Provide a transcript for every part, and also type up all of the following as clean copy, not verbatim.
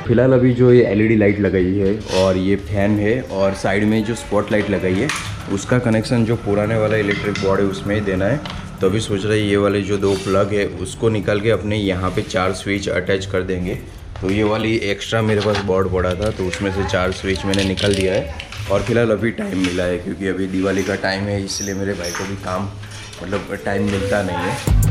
फिलहाल अभी जो ये एलईडी लाइट लगाई है और ये फैन है और साइड में जो स्पॉट लाइट लगाई है उसका कनेक्शन जो पुराने वाला इलेक्ट्रिक बोर्ड है उसमें ही देना है। तो अभी सोच रहे ये वाले जो 2 प्लग है उसको निकाल के अपने यहाँ पे 4 स्विच अटैच कर देंगे। तो ये वाली एक्स्ट्रा मेरे पास बोर्ड पड़ा था तो उसमें से 4 स्विच मैंने निकाल दिया है। और फिलहाल अभी टाइम मिला है क्योंकि अभी दिवाली का टाइम है, इसलिए मेरे भाई को भी काम मतलब टाइम मिलता नहीं है।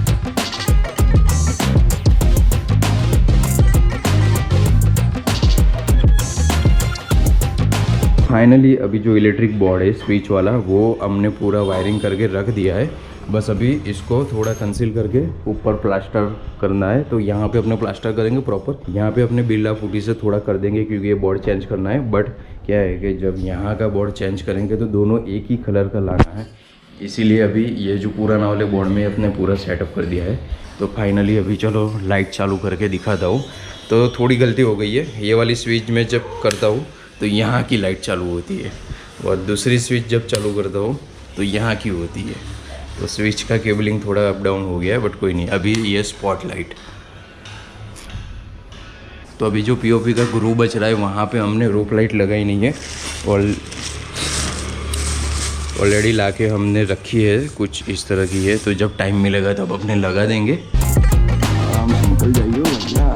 फाइनली अभी जो इलेक्ट्रिक बोर्ड है स्विच वाला वो हमने पूरा वायरिंग करके रख दिया है। बस अभी इसको थोड़ा कंसील करके ऊपर प्लास्टर करना है। तो यहाँ पे अपने प्लास्टर करेंगे प्रॉपर, यहाँ पे अपने बिरला पुट्टी से थोड़ा कर देंगे क्योंकि ये बोर्ड चेंज करना है। बट क्या है कि जब यहाँ का बोर्ड चेंज करेंगे तो दोनों एक ही कलर का लाना है, इसीलिए अभी ये जो पुराना वाले बोर्ड में अपने पूरा सेटअप कर दिया है। तो फाइनली अभी चलो लाइट चालू करके दिखाता हूँ। तो थोड़ी गलती हो गई है, ये वाली स्विच में जब करता हूँ तो यहाँ की लाइट चालू होती है और दूसरी स्विच जब चालू करता हूँ तो यहाँ की होती है। तो स्विच का केबलिंग थोड़ा अप डाउन हो गया है, बट कोई नहीं। अभी ये स्पॉट लाइट, तो अभी जो पीओपी का ग्रू बच रहा है वहाँ पे हमने रूफ लाइट लगाई नहीं है और ऑलरेडी ला के हमने रखी है, कुछ इस तरह की है। तो जब टाइम मिलेगा तब अपने लगा देंगे। आराम से निकल जाइए भैया।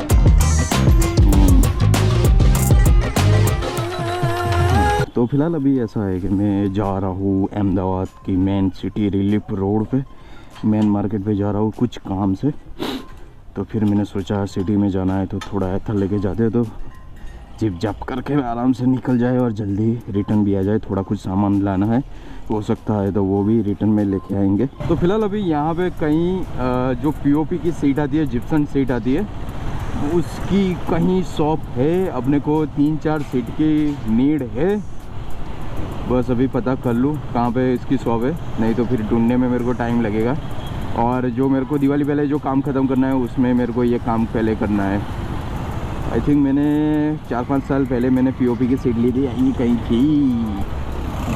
तो फिलहाल अभी ऐसा है कि मैं जा रहा हूँ अहमदाबाद की मेन सिटी रिलीफ रोड पे, मेन मार्केट पे जा रहा हूँ कुछ काम से। तो फिर मैंने सोचा सिटी में जाना है तो थोड़ा एथर लेके जाते तो जिप जप करके आराम से निकल जाए और जल्दी रिटर्न भी आ जाए। थोड़ा कुछ सामान लाना है, हो सकता है तो वो भी रिटर्न में लेके आएंगे। तो फिलहाल अभी यहाँ पे कहीं जो पीओपी की सीट आती है, जिप्सन सीट आती है, उसकी कहीं शॉप है। अपने को 3-4 सीट की नीड है, बस अभी पता कर लूँ कहाँ पे इसकी शॉप है, नहीं तो फिर ढूंढने में मेरे को टाइम लगेगा। और जो मेरे को दिवाली पहले जो काम ख़त्म करना है उसमें मेरे को ये काम पहले करना है। आई थिंक मैंने 4-5 साल पहले मैंने पीओपी की सीट ली थी, यहीं कहीं थी।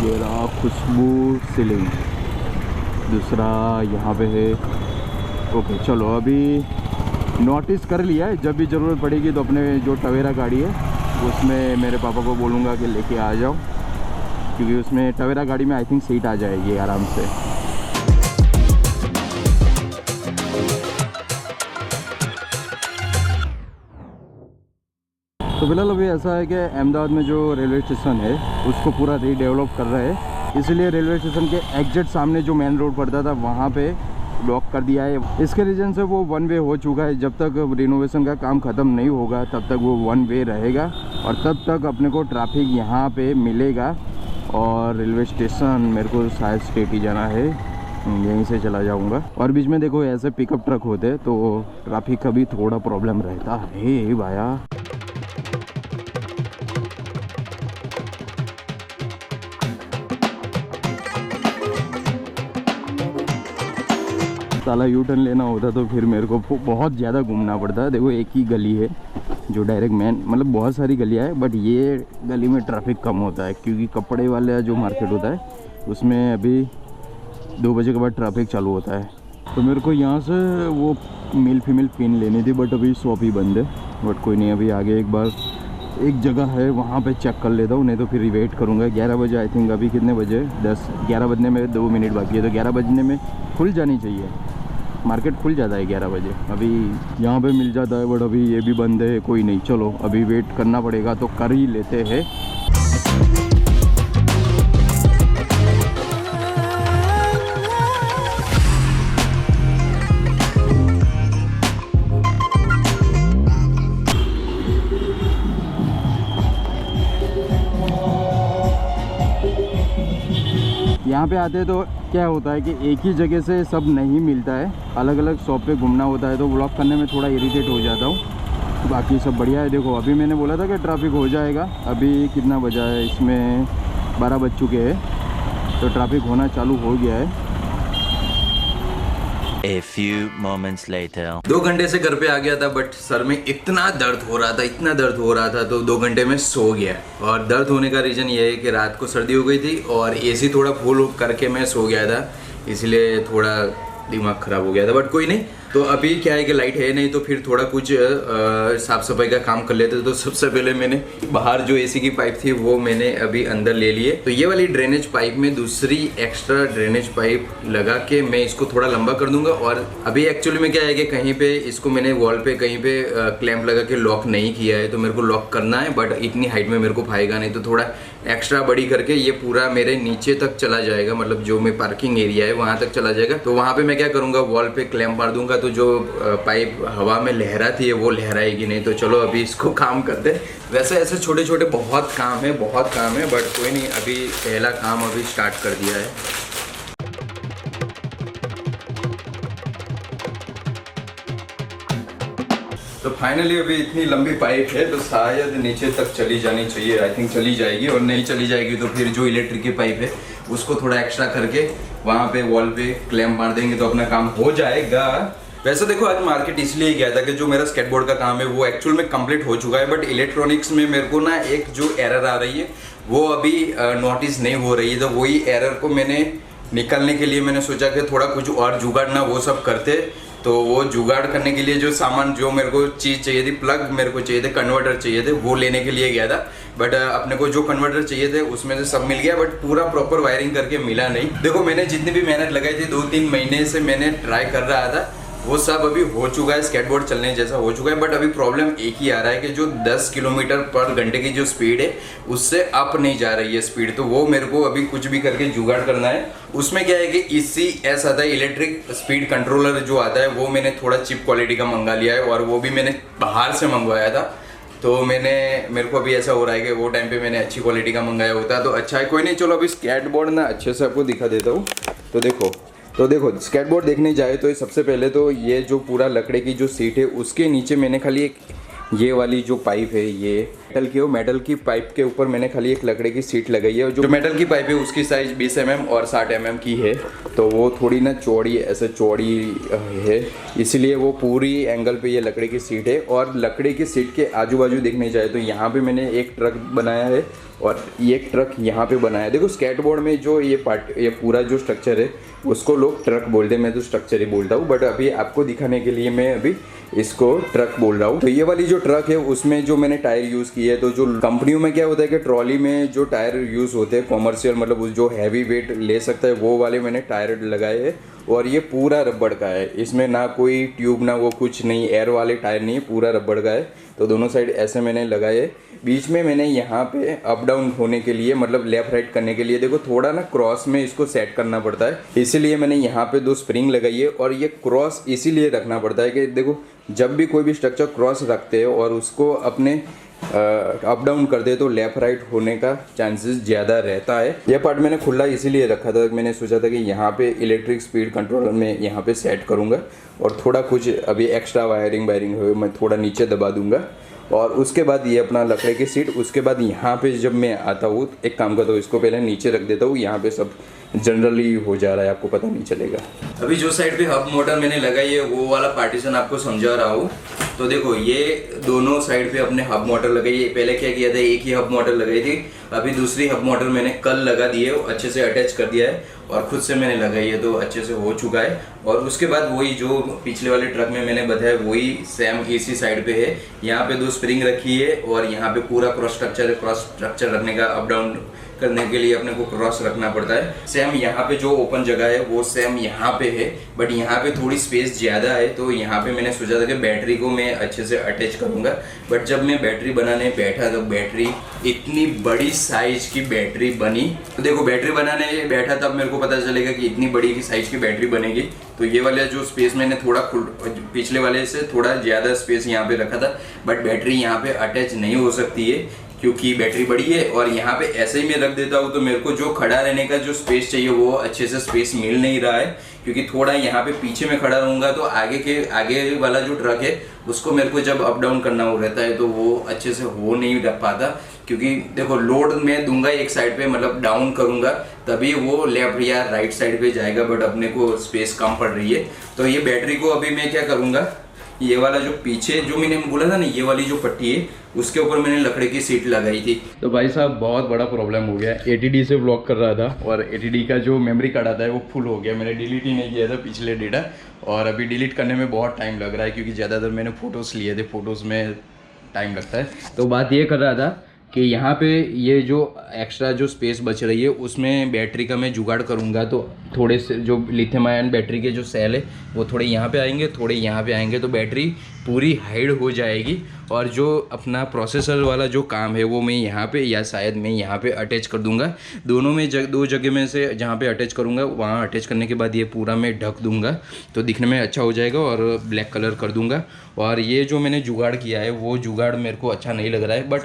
ये रहा खुशबू सीलिंग, दूसरा यहाँ पे है। ओके चलो अभी नोटिस कर लिया है, जब भी ज़रूरत पड़ेगी तो अपने जो टवेरा गाड़ी है उसमें मेरे पापा को बोलूँगा कि लेके आ जाओ, क्योंकि उसमें टवेरा गाड़ी में आई थिंक सीट आ जाएगी आराम से। तो फिलहाल अभी ऐसा है कि अहमदाबाद में जो रेलवे स्टेशन है उसको पूरा रीडेवलप कर रहे हैं, इसलिए रेलवे स्टेशन के एग्जैक्ट सामने जो मेन रोड पड़ता था वहाँ पे ब्लॉक कर दिया है। इसके रीज़न से वो 1 वे हो चुका है। जब तक रिनोवेशन का काम ख़त्म नहीं होगा तब तक वो 1 वे रहेगा और तब तक अपने को ट्रैफिक यहाँ पे मिलेगा। और रेलवे स्टेशन मेरे को शायद स्ट्रेट ही जाना है, यहीं से चला जाऊंगा। और बीच में देखो ऐसे पिकअप ट्रक होते हैं तो ट्रैफिक का भी थोड़ा प्रॉब्लम रहता है भाया। साला यू टर्न लेना होता तो फिर मेरे को बहुत ज़्यादा घूमना पड़ता है। देखो एक ही गली है जो डायरेक्ट मेन, मतलब बहुत सारी गलियाँ हैं बट ये गली में ट्रैफिक कम होता है क्योंकि कपड़े वाला जो मार्केट होता है उसमें अभी 2 बजे के बाद ट्रैफिक चालू होता है। तो मेरे को यहाँ से वो मेल फीमेल पिन लेनी थी बट अभी शॉप ही बंद है। बट कोई नहीं, अभी आगे एक बार एक जगह है वहाँ पे चेक कर लेता हूँ, नहीं तो फिर वेट करूँगा। 11 बजे आई थिंक, अभी कितने बजे 11 बजने में 2 मिनट बाकी है, तो 11 बजने में खुल जानी चाहिए, मार्केट खुल जाता है 11 बजे। अभी यहाँ पे मिल जाता है बट अभी ये भी बंद है। कोई नहीं, चलो अभी वेट करना पड़ेगा तो कर ही लेते हैं। यहाँ पे आते हैं तो क्या होता है कि एक ही जगह से सब नहीं मिलता है, अलग अलग शॉप पे घूमना होता है, तो व्लॉग करने में थोड़ा इरिटेट हो जाता हूँ। बाकी सब बढ़िया है। देखो अभी मैंने बोला था कि ट्रैफिक हो जाएगा, अभी कितना बजा है, इसमें 12 बज चुके हैं तो ट्रैफिक होना चालू हो गया है। A few moments later. 2 घंटे से घर पे आ गया था बट सर में इतना दर्द हो रहा था, इतना दर्द हो रहा था तो 2 घंटे में सो गया। और दर्द होने का रीज़न ये है कि रात को सर्दी हो गई थी और एसी थोड़ा फुल करके मैं सो गया था, इसलिए थोड़ा दिमाग ख़राब हो गया था। बट कोई नहीं, तो अभी क्या है कि लाइट है नहीं, तो फिर थोड़ा कुछ साफ सफाई का काम कर लेते। तो सबसे पहले मैंने बाहर जो एसी की पाइप थी वो मैंने अभी अंदर ले लिए। तो ये वाली ड्रेनेज पाइप में दूसरी एक्स्ट्रा ड्रेनेज पाइप लगा के मैं इसको थोड़ा लंबा कर दूंगा। और अभी एक्चुअली में क्या है कि कहीं पे इसको मैंने वॉल पे कहीं पे क्लैंप लगा के लॉक नहीं किया है, तो मेरे को लॉक करना है, बट इतनी हाइट में मेरे को पाएगा नहीं, तो थोड़ा एक्स्ट्रा बड़ी करके ये पूरा मेरे नीचे तक चला जाएगा, मतलब जो मैं पार्किंग एरिया है वहां तक चला जाएगा। तो वहां पे मैं क्या करूंगा, वॉल पे क्लैंप मार दूंगा, तो जो पाइप हवा में लहराती है वो लहराएगी नहीं। तो चलो अभी इसको काम करते हैं। वैसे ऐसे छोटे छोटे बहुत काम है बट कोई नहीं, अभी पहला काम अभी स्टार्ट कर दिया है। तो फाइनली अभी इतनी लंबी पाइप है तो शायद नीचे तक चली जानी चाहिए। आई थिंक चली जाएगी, और नहीं चली जाएगी तो फिर जो इलेक्ट्रिक की पाइप है उसको थोड़ा एक्स्ट्रा करके वहाँ पे वॉल पे क्लैंप मार देंगे तो अपना काम हो जाएगा। वैसे देखो आज मार्केट इसलिए गया था कि जो मेरा स्केटबोर्ड का काम है वो एक्चुअल में कंप्लीट हो चुका है, बट इलेक्ट्रॉनिक्स में मेरे को ना एक जो एरर आ रही है वो अभी नोटिस नहीं हो रही है। तो वही एरर को मैंने निकालने के लिए मैंने सोचा कि थोड़ा कुछ और जुगाड़ना वो सब करते। तो वो जुगाड़ करने के लिए जो सामान जो मेरे को चीज़ चाहिए थी, प्लग मेरे को चाहिए थे, कन्वर्टर चाहिए थे, वो लेने के लिए गया था। बट अपने को जो कन्वर्टर चाहिए थे उसमें से सब मिल गया, बट पूरा प्रॉपर वायरिंग करके मिला नहीं। देखो मैंने जितनी भी मेहनत लगाई थी 2-3 महीने से मैंने ट्राई कर रहा था, वो सब अभी हो चुका है, स्केटबोर्ड चलने जैसा हो चुका है। बट अभी प्रॉब्लम एक ही आ रहा है कि जो 10 किलोमीटर पर घंटे की जो स्पीड है उससे अप नहीं जा रही है स्पीड। तो वो मेरे को अभी कुछ भी करके जुगाड़ करना है। उसमें क्या है कि ECS आता है, इलेक्ट्रिक स्पीड कंट्रोलर जो आता है, वो मैंने थोड़ा चिप क्वालिटी का मंगा लिया है, और वो भी मैंने बाहर से मंगवाया था। तो मेरे को अभी ऐसा हो रहा है कि वो टाइम पे मैंने अच्छी क्वालिटी का मंगाया होता तो अच्छा है। कोई नहीं, चलो अभी स्केटबोर्ड ना अच्छे से आपको दिखा देता हूँ। तो देखो स्केटबोर्ड देखने जाए तो सबसे पहले तो ये जो पूरा लकड़े की जो सीट है उसके नीचे मैंने खाली एक ये वाली जो पाइप है ये मेटल की, मेटल की पाइप के ऊपर मैंने खाली एक लकड़े की सीट लगाई है। जो मेटल की पाइप है उसकी साइज 20 mm और 60 mm की है, तो वो थोड़ी ना चौड़ी ऐसे चौड़ी है, इसलिए वो पूरी एंगल पे ये लकड़े की सीट है। और लकड़े की सीट के आजू बाजू देखने जाए तो यहाँ पे मैंने एक ट्रक बनाया है और एक ट्रक यहाँ पे बनाया है। देखो स्केटबोर्ड में जो ये पूरा जो स्ट्रक्चर है उसको लोग ट्रक बोलते हैं, मैं तो स्ट्रक्चर ही बोलता हूँ, बट अभी आपको दिखाने के लिए मैं अभी इसको ट्रक बोल रहा हूँ। तो ये वाली जो ट्रक है उसमें जो मैंने टायर यूज़ किए है, तो जो कंपनियों में क्या होता है कि ट्रॉली में जो टायर यूज़ होते हैं कॉमर्शियल, मतलब जो हैवी वेट ले सकता है वो वाले मैंने टायर लगाए हैं। और ये पूरा रबड़ का है, इसमें ना कोई ट्यूब ना वो कुछ नहीं, एयर वाले टायर नहीं है, पूरा रबड़ का है। तो दोनों साइड ऐसे मैंने लगाए। बीच में मैंने यहाँ पे अप डाउन होने के लिए, मतलब लेफ्ट राइट करने के लिए, देखो थोड़ा ना क्रॉस में इसको सेट करना पड़ता है, इसीलिए मैंने यहाँ पे 2 स्प्रिंग लगाई है। और ये क्रॉस इसीलिए रखना पड़ता है कि देखो जब भी कोई भी स्ट्रक्चर क्रॉस रखते हैं और उसको अपने अप डाउन कर दे तो लेफ्ट राइट होने का चांसेस ज़्यादा रहता है। यह पार्ट मैंने खुला इसीलिए रखा था, मैंने सोचा था कि यहाँ पे इलेक्ट्रिक स्पीड कंट्रोलर में यहाँ पे सेट करूँगा, और थोड़ा कुछ अभी एक्स्ट्रा वायरिंग हो मैं थोड़ा नीचे दबा दूँगा। और उसके बाद ये अपना लकड़े की सीट, उसके बाद यहाँ पे जब मैं आता हूँ एक काम करता हूँ, इसको पहले नीचे रख देता हूँ, यहाँ पे सब जनरली हो जा रहा है, आपको पता नहीं चलेगा। अभी जो साइड पे हब मोटर मैंने लगाई है वो वाला पार्टीशन आपको समझा रहा हूँ। तो देखो ये दोनों साइड पे अपने हब मोटर लगाई है। पहले क्या किया था, एक ही हब मोटर लगाई थी, अभी दूसरी हब मोटर मैंने कल लगा दी है, अच्छे से अटैच कर दिया है और खुद से मैंने लगाई है, तो अच्छे से हो चुका है। और उसके बाद वही जो पिछले वाले ट्रक में मैंने बताया वही सेम इसी साइड पे है। यहाँ पे 2 स्प्रिंग रखी है और यहाँ पे पूरा क्रॉस स्ट्रक्चर रखने का, अप डाउन करने के लिए अपने को क्रॉस रखना पड़ता है। सेम यहाँ पे जो ओपन जगह है वो सेम यहाँ पे है, बट यहाँ पे थोड़ी स्पेस ज़्यादा है, तो यहाँ पे मैंने सोचा था कि बैटरी को मैं अच्छे से अटैच करूँगा। बट जब मैं बैटरी बनाने बैठा तो बैटरी इतनी बड़ी साइज की बैटरी बनी। तो देखो बैटरी बनाने बैठा तब मेरे को पता चलेगा कि इतनी बड़ी साइज की बैटरी बनेगी। तो ये वाला जो स्पेस मैंने थोड़ा पिछले वाले से थोड़ा ज़्यादा स्पेस यहाँ पे रखा था, बट बैटरी यहाँ पे अटैच नहीं हो सकती है क्योंकि बैटरी बड़ी है। और यहाँ पे ऐसे ही मैं रख देता हूँ तो मेरे को जो खड़ा रहने का जो स्पेस चाहिए वो अच्छे से स्पेस मिल नहीं रहा है, क्योंकि थोड़ा यहाँ पे पीछे में खड़ा रहूँगा तो आगे वाला जो ट्रक है उसको मेरे को जब अप डाउन करना हो रहता है तो वो अच्छे से हो नहीं रख पाता। क्योंकि देखो लोड मैं दूंगा एक साइड पे, मतलब डाउन करूँगा तभी वो लेफ्ट या राइट साइड पे जाएगा, बट अपने को स्पेस कम पड़ रही है। तो ये बैटरी को अभी मैं क्या करूँगा, ये वाला जो पीछे जो मैंने बोला था ना, ये वाली जो पट्टी है उसके ऊपर मैंने लकड़ी की सीट लगाई थी। तो भाई साहब बहुत बड़ा प्रॉब्लम हो गया। ATD से व्लॉग कर रहा था और ATD का जो मेमोरी कार्ड आता है वो फुल हो गया। मैंने डिलीट ही नहीं किया था पिछले डेटा, और अभी डिलीट करने में बहुत टाइम लग रहा है क्योंकि ज़्यादातर मैंने फ़ोटोज़ लिए थे, फ़ोटोज़ में टाइम लगता है। तो बात ये कर रहा था कि यहाँ पे ये जो एक्स्ट्रा जो स्पेस बच रही है उसमें बैटरी का मैं जुगाड़ करूँगा। तो थोड़े से जो लिथियम आयन बैटरी के जो सेल है वो थोड़े यहाँ पे आएंगे, थोड़े यहाँ पे आएंगे, तो बैटरी पूरी हाइड हो जाएगी। और जो अपना प्रोसेसर वाला जो काम है वो मैं यहाँ पे या शायद मैं यहाँ पे अटैच कर दूँगा। दोनों में दो जगह में से जहाँ पे अटैच करूँगा वहाँ अटैच करने के बाद ये पूरा मैं ढक दूँगा तो दिखने में अच्छा हो जाएगा, और ब्लैक कलर कर दूँगा। और ये जो मैंने जुगाड़ किया है वो जुगाड़ मेरे को अच्छा नहीं लग रहा है, बट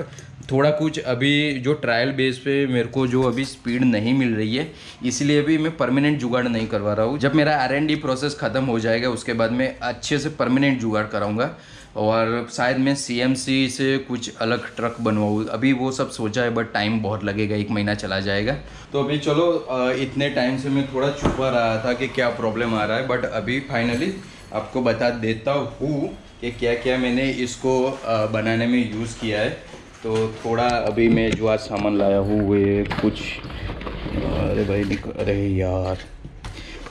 थोड़ा कुछ अभी जो ट्रायल बेस पे मेरे को जो अभी स्पीड नहीं मिल रही है, इसलिए अभी मैं परमानेंट जुगाड़ नहीं करवा रहा हूँ। जब मेरा R&D प्रोसेस ख़त्म हो जाएगा उसके बाद मैं अच्छे से परमानेंट जुगाड़ कराऊंगा, और शायद मैं CMC से कुछ अलग ट्रक बनवाऊँ। अभी वो सब सोचा है बट टाइम बहुत लगेगा, 1 महीना चला जाएगा। तो अभी चलो इतने टाइम से मैं थोड़ा छुपा रहा था कि क्या प्रॉब्लम आ रहा है, बट अभी फाइनली आपको बता देता हूँ कि क्या क्या मैंने इसको बनाने में यूज़ किया है। तो थोड़ा अभी मैं जो आज सामान लाया हूँ वो कुछ, अरे भाई अरे यार,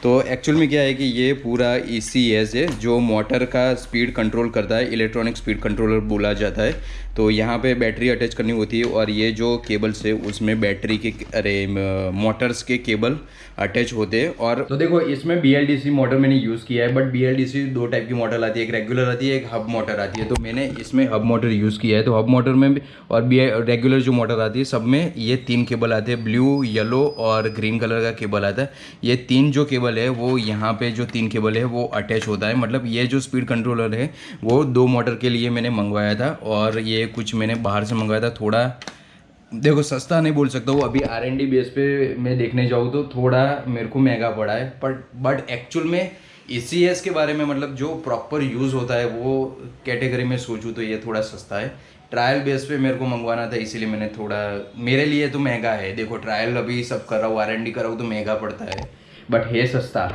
तो एक्चुअल में क्या है कि ये पूरा ECS है जो मोटर का स्पीड कंट्रोल करता है, इलेक्ट्रॉनिक स्पीड कंट्रोलर बोला जाता है। तो यहाँ पे बैटरी अटैच करनी होती है और ये जो केबल्स है उसमें बैटरी के मोटर्स के केबल अटैच होते हैं। और तो देखो इसमें BLDC मोटर मैंने यूज़ किया है, बट BLDC 2 टाइप की मोटर आती है, एक रेगुलर आती है, एक हब मोटर आती है। तो मैंने इसमें हब मोटर यूज़ किया है। तो हब मोटर में भी और रेगुलर जो मोटर आती है सब में ये 3 केबल आते हैं, ब्लू, येलो और ग्रीन कलर का केबल आता है। ये 3 जो केबल है वो यहाँ पे जो 3 केबल है वो अटैच होता है। मतलब ये जो स्पीड कंट्रोलर है वो 2 मोटर के लिए मैंने मंगवाया था, और ये कुछ मैंने बाहर से मंगवाया था। थोड़ा देखो सस्ता नहीं बोल सकता हूँ, अभी R&D बेस पे मैं देखने जाऊँ तो थोड़ा मेरे को महंगा पड़ा है, बट एक्चुअल में ECS के बारे में मतलब जो प्रॉपर यूज़ होता है वो कैटेगरी में सोचूँ तो ये थोड़ा सस्ता है। ट्रायल बेस पे मेरे को मंगवाना था इसीलिए मैंने थोड़ा, मेरे लिए तो महंगा है। देखो ट्रायल अभी सब कर रहा हूँ, R&D कर रहा हूँ तो महंगा पड़ता है, बट है सस्ता।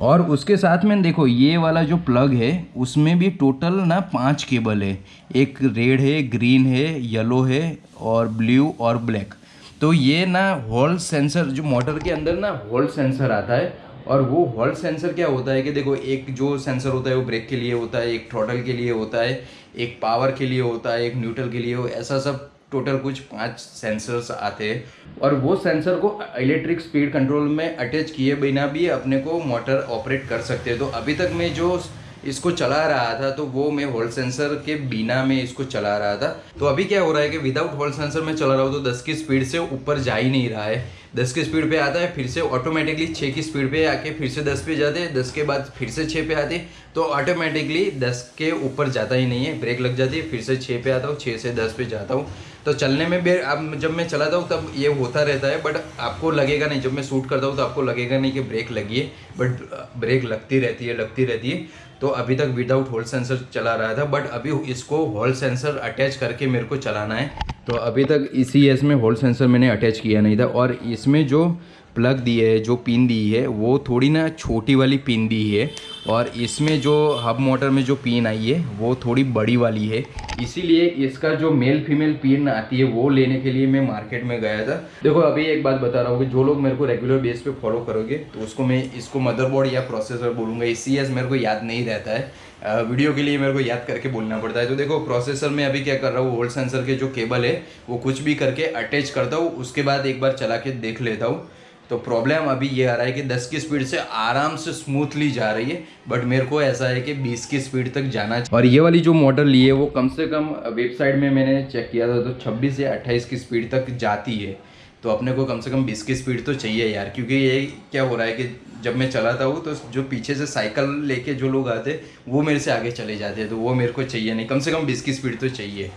और उसके साथ में देखो ये वाला जो प्लग है उसमें भी टोटल ना 5 केबल है, एक रेड है, ग्रीन है, येलो है और ब्लू और ब्लैक। तो ये ना हॉल सेंसर जो मोटर के अंदर ना हॉल सेंसर आता है, और वो हॉल सेंसर क्या होता है कि देखो एक जो सेंसर होता है वो ब्रेक के लिए होता है, एक थ्रॉटल के लिए होता है, एक पावर के लिए होता है, एक न्यूट्रल के लिए हो, ऐसा सब टोटल कुछ 5 सेंसर्स आते हैं। और वो सेंसर को इलेक्ट्रिक स्पीड कंट्रोल में अटैच किए बिना भी अपने को मोटर ऑपरेट कर सकते हैं। तो अभी तक मैं जो इसको चला रहा था तो वो मैं हॉल सेंसर के बिना में इसको चला रहा था। तो अभी क्या हो रहा है कि विदाउट हॉल सेंसर में चला रहा हूँ तो 10 की स्पीड से ऊपर जा ही नहीं रहा है। 10 की स्पीड पे आता है, फिर से ऑटोमेटिकली 6 की स्पीड पे आके फिर से 10 पे जाते हैं, 10 के बाद फिर से 6 पे आते हैं, तो ऑटोमेटिकली 10 के ऊपर जाता ही नहीं है, ब्रेक लग जाती है, फिर से 6 पे आता हूँ, 6 से 10 पे जाता हूँ। तो चलने में भी अब जब मैं चलाता हूँ तब ये होता रहता है, बट आपको लगेगा नहीं, जब मैं शूट करता हूँ तो आपको लगेगा नहीं कि ब्रेक लगी है, बट ब्रेक लगती रहती है। तो अभी तक विदाउट हॉल सेंसर चला रहा था, बट अभी इसको हॉल सेंसर अटैच करके मेरे को चलाना है। तो अभी तक ECS में हॉल सेंसर मैंने अटैच किया नहीं था, और इसमें जो प्लग दी है, जो पिन दी है वो थोड़ी ना छोटी वाली पिन दी है, और इसमें जो हब मोटर में जो पिन आई है वो थोड़ी बड़ी वाली है। इसीलिए इसका जो मेल फीमेल पिन आती है वो लेने के लिए मैं मार्केट में गया था। देखो अभी एक बात बता रहा हूँ कि जो लोग मेरे को रेगुलर बेस पे फॉलो करोगे तो उसको मैं इसको मदरबोर्ड या प्रोसेसर बोलूँगा। ECS मेरे को याद नहीं रहता है, वीडियो के लिए मेरे को याद करके बोलना पड़ता है। तो देखो प्रोसेसर में अभी क्या कर रहा हूँ, होल्ड सेंसर के जो केबल है वो कुछ भी करके अटैच करता हूँ, उसके बाद एक बार चला के देख लेता हूँ। तो प्रॉब्लम अभी ये आ रहा है कि 10 की स्पीड से आराम से स्मूथली जा रही है, बट मेरे को ऐसा है कि 20 की स्पीड तक जाना चाहिए। और ये वाली जो मोटर ली है वो कम से कम वेबसाइट में मैंने चेक किया था तो 26 या 28 की स्पीड तक जाती है। तो अपने को कम से कम 20 की स्पीड तो चाहिए यार, क्योंकि ये क्या हो रहा है कि जब मैं चलाता हूँ तो जो पीछे से साइकिल लेके जो लोग आते वो मेरे से आगे चले जाते हैं, तो वो मेरे को चाहिए नहीं, कम से कम 20 की स्पीड तो चाहिए।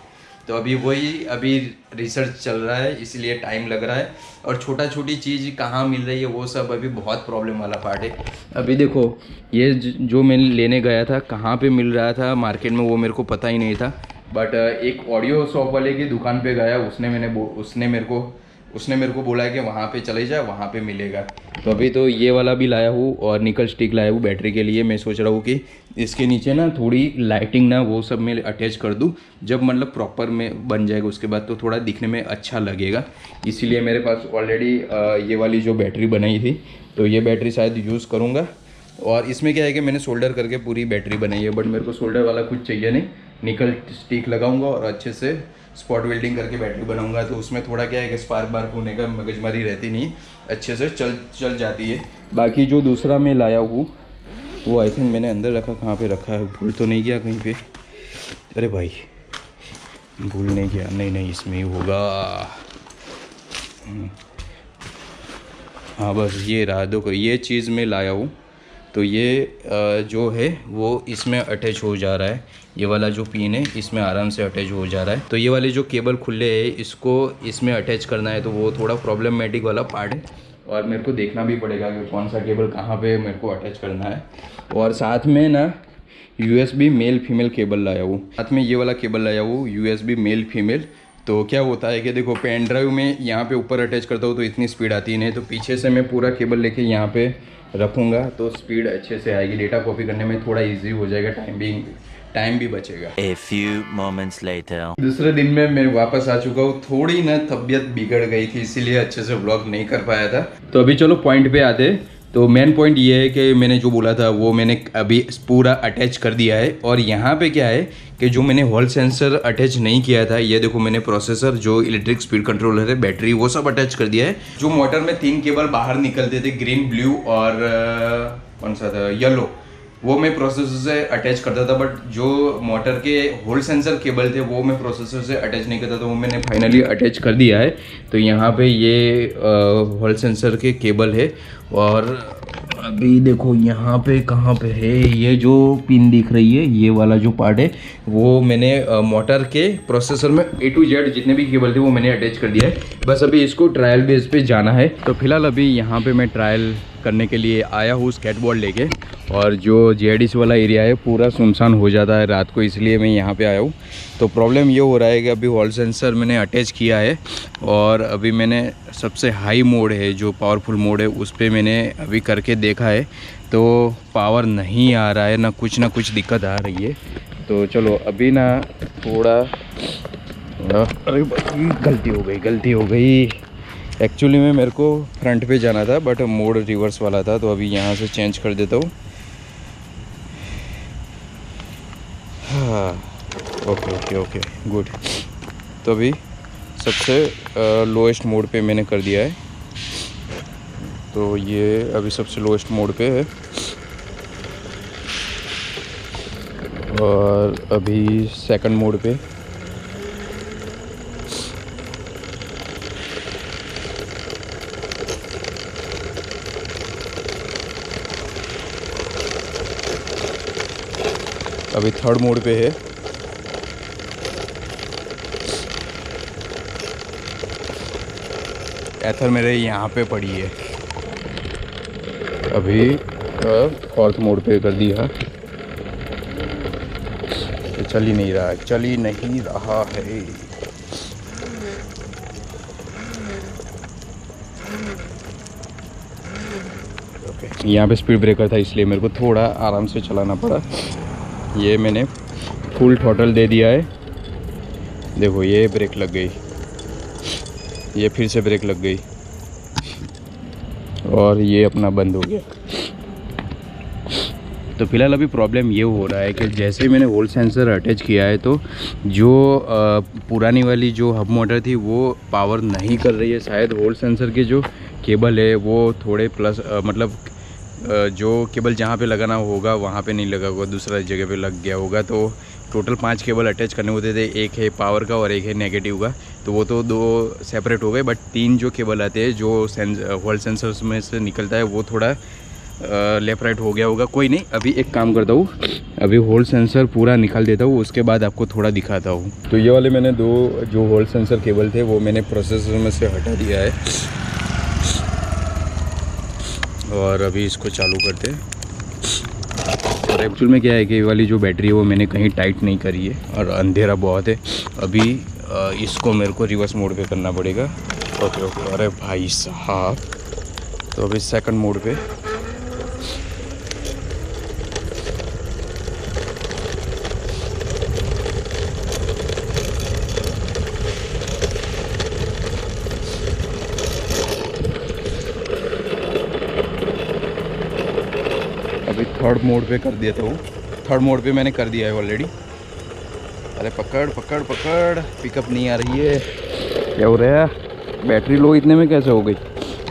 तो अभी रिसर्च चल रहा है इसलिए टाइम लग रहा है, और छोटी चीज़ कहाँ मिल रही है वो सब अभी बहुत प्रॉब्लम वाला पार्ट है। अभी देखो ये जो मैं लेने गया था कहाँ पे मिल रहा था मार्केट में वो मेरे को पता ही नहीं था, बट एक ऑडियो शॉप वाले की दुकान पे गया, उसने मेरे को उसने मेरे को बोला है कि वहाँ पे चले जाए, वहाँ पे मिलेगा। तो अभी तो ये वाला भी लाया हूँ और निकल स्टिक लाया हूँ बैटरी के लिए। मैं सोच रहा हूँ कि इसके नीचे ना थोड़ी लाइटिंग ना वो सब में अटैच कर दूँ, जब मतलब प्रॉपर में बन जाएगा उसके बाद तो थोड़ा दिखने में अच्छा लगेगा। इसीलिए मेरे पास ऑलरेडी ये वाली जो बैटरी बनाई थी, तो ये बैटरी शायद यूज़ करूँगा। और इसमें क्या है कि मैंने सोल्डर करके पूरी बैटरी बनाई है, बट मेरे को सोल्डर वाला कुछ चाहिए नहीं, निकल स्टिक लगाऊंगा और अच्छे से स्पॉट वेल्डिंग करके बैटरी बनाऊंगा। तो उसमें थोड़ा क्या है कि स्पार्क बार्क होने का मगजमारी रहती नहीं, अच्छे से चल जाती है। बाकी जो दूसरा मैं लाया हूँ वो आई थिंक मैंने अंदर रखा, कहाँ पे रखा है, भूल तो नहीं गया कहीं पे? अरे भाई भूल नहीं गया, नहीं इसमें ही होगा। हाँ बस ये रहा, देखो ये चीज़ मैं लाया हूँ। तो ये जो है वो इसमें अटैच हो जा रहा है, ये वाला जो पिन है इसमें आराम से अटैच हो जा रहा है। तो ये वाले जो केबल खुले हैं इसको इसमें अटैच करना है, तो वो थोड़ा प्रॉब्लमेटिक वाला पार्ट है और मेरे को देखना भी पड़ेगा कि कौन सा केबल कहाँ पे मेरे को अटैच करना है। और साथ में ना USB मेल फीमेल केबल लाया हूँ, साथ में ये वाला केबल लाया हूँ USB मेल फीमेल। तो क्या होता है कि देखो पेन ड्राइव में यहाँ पे ऊपर अटैच करता हूँ तो इतनी स्पीड आती नहीं, तो पीछे से मैं पूरा केबल लेके यहाँ पे रखूँगा तो स्पीड अच्छे से आएगी, डेटा कॉपी करने में थोड़ा इजी हो जाएगा, टाइम भी बचेगा। A few moments later. दूसरे दिन में मैं वापस आ चुका हूँ। थोड़ी ना तबीयत बिगड़ गई थी इसीलिए अच्छे से व्लॉग नहीं कर पाया था। तो अभी चलो पॉइंट पे आते। तो मेन पॉइंट ये है कि मैंने जो बोला था वो मैंने अभी पूरा अटैच कर दिया है। और यहाँ पे क्या है कि जो मैंने हॉल सेंसर अटैच नहीं किया था, ये देखो मैंने प्रोसेसर, जो इलेक्ट्रिक स्पीड कंट्रोलर है, बैटरी, वो सब अटैच कर दिया है। जो मोटर में 3 केबल बाहर निकलते थे, ग्रीन, ब्लू और कौन सा था, येलो, वो मैं प्रोसेसर से अटैच करता था। बट जो मोटर के होल सेंसर केबल थे वो मैं प्रोसेसर से अटैच नहीं करता, तो वो मैंने फाइनली अटैच कर दिया है। तो यहाँ पे ये होल सेंसर के केबल है। और अभी देखो यहाँ पे कहाँ पे है, ये जो पिन दिख रही है, ये वाला जो पार्ट है वो मैंने मोटर के प्रोसेसर में A to Z जितने भी केबल थे वो मैंने अटैच कर दिया है। बस अभी इसको ट्रायल बेस पे जाना है। तो फिलहाल अभी यहाँ पे मैं ट्रायल करने के लिए आया हूँ स्केटबोर्ड लेके। और जो JIDC वाला एरिया है पूरा सुनसान हो जाता है रात को, इसलिए मैं यहाँ पे आया हूँ। तो प्रॉब्लम ये हो रहा है कि अभी हॉल सेंसर मैंने अटैच किया है और अभी मैंने सबसे हाई मोड है, जो पावरफुल मोड है, उस पर मैंने अभी करके देखा है तो पावर नहीं आ रहा है, ना कुछ दिक्कत आ रही है। तो चलो अभी ना थोड़ा अरे गलती हो गई। एक्चुअली में मेरे को फ्रंट पे जाना था बट मोड रिवर्स वाला था, तो अभी यहाँ से चेंज कर देता हूँ। हाँ ओके गुड। तो अभी सबसे लोएस्ट मोड पे मैंने कर दिया है। तो ये अभी सबसे लोएस्ट मोड पे है और अभी सेकंड मोड पे। अभी थर्ड मोड पे है। एथर मेरे यहाँ पे पड़ी है। अभी फोर्थ मोड पे कर दिया। चल ही नहीं रहा है। ओके, यहाँ पे स्पीड ब्रेकर था इसलिए मेरे को थोड़ा आराम से चलाना पड़ा। ये मैंने फुल थ्रॉटल दे दिया है। देखो ये ब्रेक लग गई, ये फिर से ब्रेक लग गई और ये अपना बंद हो गया। तो फिलहाल अभी प्रॉब्लम ये हो रहा है कि जैसे ही मैंने होल सेंसर अटैच किया है तो जो पुरानी वाली जो हब मोटर थी वो पावर नहीं कर रही है। शायद होल सेंसर के जो केबल है वो थोड़े प्लस मतलब जो केबल जहाँ पे लगाना होगा वहाँ पे नहीं लगा होगा, दूसरा जगह पे लग गया होगा। तो टोटल 5 केबल अटैच करने होते थे, एक है पावर का और एक है नेगेटिव का, तो वो तो 2 सेपरेट हो गए। बट 3 जो केबल आते हैं जो होल सेंसर्स में से निकलता है वो थोड़ा लेफ्ट राइट हो गया होगा। कोई नहीं, अभी एक काम करता हूँ, अभी होल सेंसर पूरा निकाल देता हूँ, उसके बाद आपको थोड़ा दिखाता हूँ। तो ये वाले मैंने 2 जो होल सेंसर केबल थे वो मैंने प्रोसेसर में से हटा दिया है और अभी इसको चालू करते हैं। और एक्चुअल में क्या है कि ये वाली जो बैटरी है वो मैंने कहीं टाइट नहीं करी है और अंधेरा बहुत है। अभी इसको मेरे को रिवर्स मोड पे करना पड़ेगा। ओके ओके, अरे भाई साहब, तो अभी सेकंड मोड पे अभी थर्ड मोड पे कर दिया था वो, थर्ड मोड पे मैंने कर दिया है ऑलरेडी। अरे पकड़ पकड़ पकड़, पिकअप नहीं आ रही है, क्या हो रहा है? बैटरी लो इतने में कैसे हो गई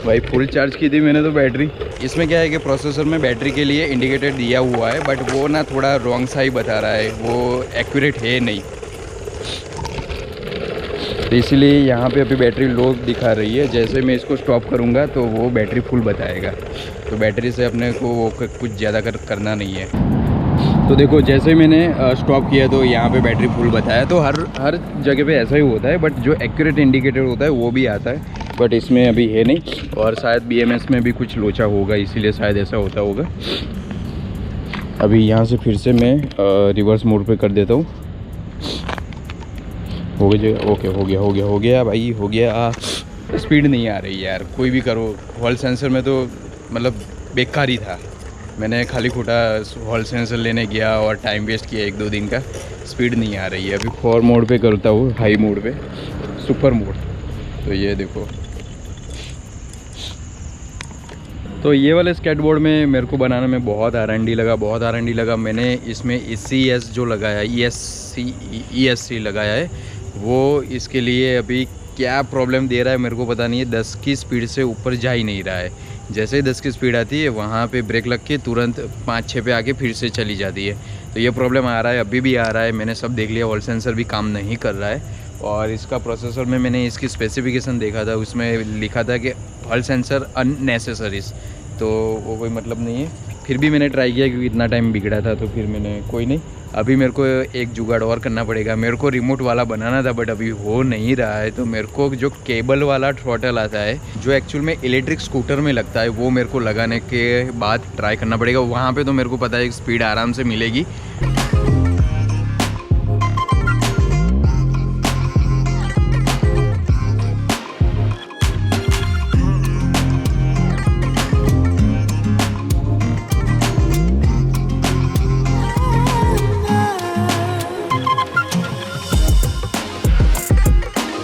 भाई? फुल चार्ज की थी मैंने तो बैटरी। इसमें क्या है कि प्रोसेसर में बैटरी के लिए इंडिकेटर दिया हुआ है, बट वो ना थोड़ा रॉन्ग सा ही बता रहा है, वो एक्यूरेट है नहीं, तो इसीलिए यहाँ पे अभी बैटरी लो दिखा रही है। जैसे मैं इसको स्टॉप करूँगा तो वो बैटरी फुल बताएगा, तो बैटरी से अपने को वो कुछ ज़्यादा करना नहीं है। तो देखो जैसे मैंने स्टॉप किया तो यहाँ पे बैटरी फुल बताया, तो हर जगह पे ऐसा ही होता है, बट जो एक्यूरेट इंडिकेटर होता है वो भी आता है, बट इसमें अभी है नहीं। और शायद BMS में भी कुछ लोचा होगा, इसीलिए शायद ऐसा होता होगा। अभी यहाँ से फिर से मैं रिवर्स मोड पे कर देता हूँ। हो गया, ओके, हो गया भाई, हो गया। स्पीड नहीं आ रही यार, कोई भी करो। हॉल सेंसर में तो मतलब बेकार ही था, मैंने खाली खोटा हॉल सेंसर लेने गया और टाइम वेस्ट किया 1-2 दिन का। स्पीड नहीं आ रही है। अभी 4 मोड पे करता हूँ, हाई मोड पे, सुपर मोड। तो ये देखो, तो ये वाले स्केटबोर्ड में मेरे को बनाने में बहुत R&D लगा। मैंने इसमें ECS जो लगाया, ESC लगाया है, वो इसके लिए अभी क्या प्रॉब्लम दे रहा है मेरे को पता नहीं है। 10 की स्पीड से ऊपर जा ही नहीं रहा है। जैसे ही 10 की स्पीड आती है वहाँ पे ब्रेक लग के तुरंत 5-6 पे आके फिर से चली जाती है। तो ये प्रॉब्लम आ रहा है, अभी भी आ रहा है। मैंने सब देख लिया, हॉल सेंसर भी काम नहीं कर रहा है। और इसका प्रोसेसर में मैंने इसकी स्पेसिफिकेशन देखा था, उसमें लिखा था कि हॉल सेंसर अननेसेसरीज, तो वो कोई मतलब नहीं है। फिर भी मैंने ट्राई किया क्योंकि इतना टाइम बिगड़ा था, तो फिर मैंने कोई नहीं, अभी मेरे को एक जुगाड़ और करना पड़ेगा। मेरे को रिमोट वाला बनाना था, बट अभी हो नहीं रहा है। तो मेरे को जो केबल वाला थ्रॉटल आता है, जो एक्चुअल में इलेक्ट्रिक स्कूटर में लगता है, वो मेरे को लगाने के बाद ट्राई करना पड़ेगा। वहाँ पे तो मेरे को पता है स्पीड आराम से मिलेगी,